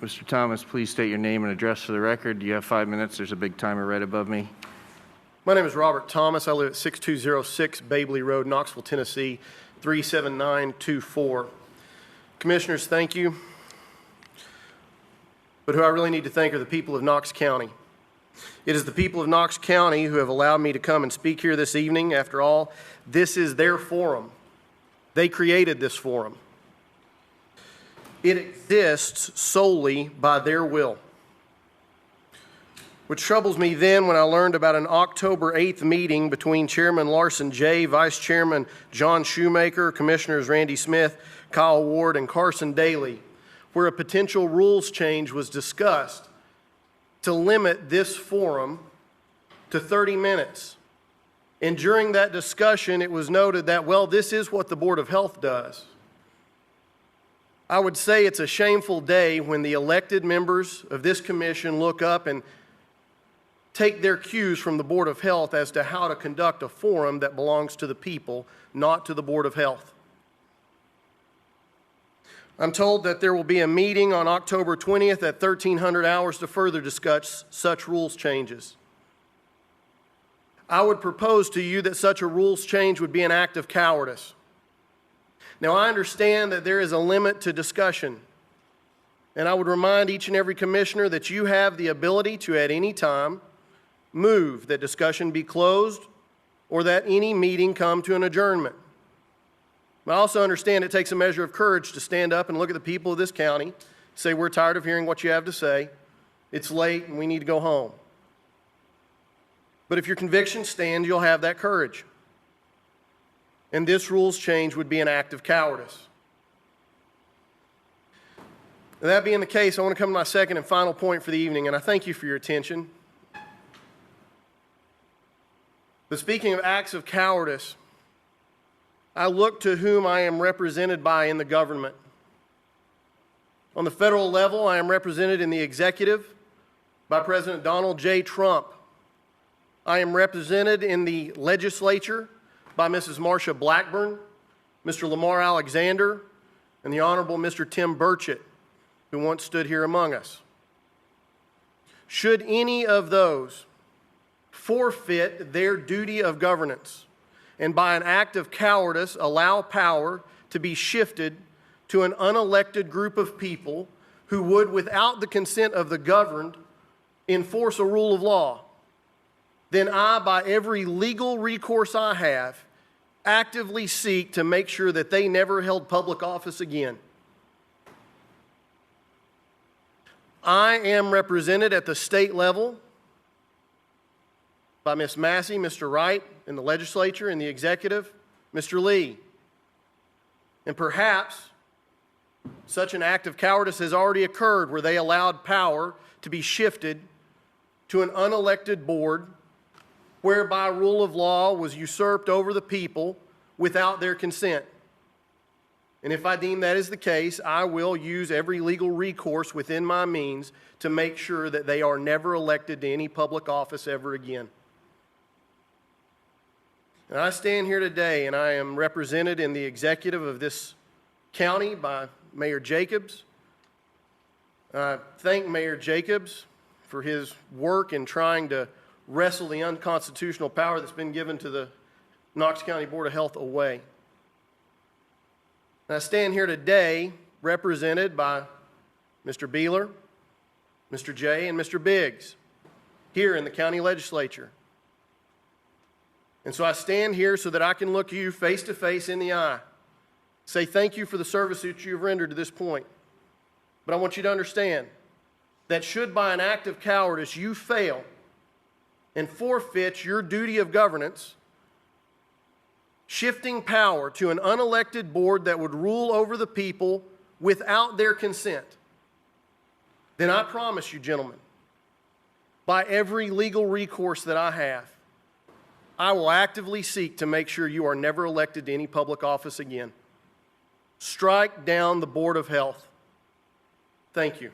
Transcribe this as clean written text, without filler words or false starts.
Mr. Thomas, please state your name and address for the record. You have 5 minutes. There's a big timer right above me. My name is Robert Thomas. I live at 6206 Babley Road, Knoxville, Tennessee, 37924. Commissioners, thank you. But who I really need to thank are the people of Knox County. It is the people of Knox County who have allowed me to come and speak here this evening. After all, this is their forum. They created this forum. It exists solely by their will. Which troubles me then when I learned about an October 8th meeting between Chairman Larson J., Vice Chairman John Shoemaker, Commissioners Randy Smith, Kyle Ward, and Carson Daly, where a potential rules change was discussed to limit this forum to 30 minutes. And during that discussion, it was noted that, well, this is what the Board of Health does. I would say it's a shameful day when the elected members of this commission look up and take their cues from the Board of Health as to how to conduct a forum that belongs to the people, not to the Board of Health. I'm told that there will be a meeting on October 20th at 1300 hours to further discuss such rules changes. I would propose to you that such a rules change would be an act of cowardice. Now, I understand that there is a limit to discussion, and I would remind each and every commissioner that you have the ability to, at any time, move that discussion be closed or that any meeting come to an adjournment. I also understand it takes a measure of courage to stand up and look at the people of this county, say, we're tired of hearing what you have to say, it's late and we need to go home. But if your convictions stand, you'll have that courage. And this rules change would be an act of cowardice. That being the case, I want to come to my second and final point for the evening, and I thank you for your attention. But speaking of acts of cowardice, I look to whom I am represented by in the government. On the federal level, I am represented in the executive by President Donald J. Trump. I am represented in the legislature by Mrs. Marsha Blackburn, Mr. Lamar Alexander, and the Honorable Mr. Tim Burchett, who once stood here among us. Should any of those forfeit their duty of governance and by an act of cowardice allow power to be shifted to an unelected group of people who would, without the consent of the governed, enforce a rule of law, then I, by every legal recourse I have, actively seek to make sure that they never held public office again. I am represented at the state level by Ms. Massey, Mr. Wright, in the legislature, in the executive, Mr. Lee. And perhaps such an act of cowardice has already occurred where they allowed power to be shifted to an unelected board whereby rule of law was usurped over the people without their consent. And if I deem that is the case, I will use every legal recourse within my means to make sure that they are never elected to any public office ever again. And I stand here today and I am represented in the executive of this county by Mayor Jacobs. I thank Mayor Jacobs for his work in trying to wrestle the unconstitutional power that's been given to the Knox County Board of Health away. And I stand here today represented by Mr. Beeler, Mr. Jay, and Mr. Biggs here in the county legislature. And so I stand here so that I can look you face to face in the eye, say thank you for the service that you've rendered to this point. But I want you to understand that should by an act of cowardice you fail and forfeit your duty of governance, shifting power to an unelected board that would rule over the people without their consent, then I promise you, gentlemen, by every legal recourse that I have, I will actively seek to make sure you are never elected to any public office again. Strike down the Board of Health. Thank you.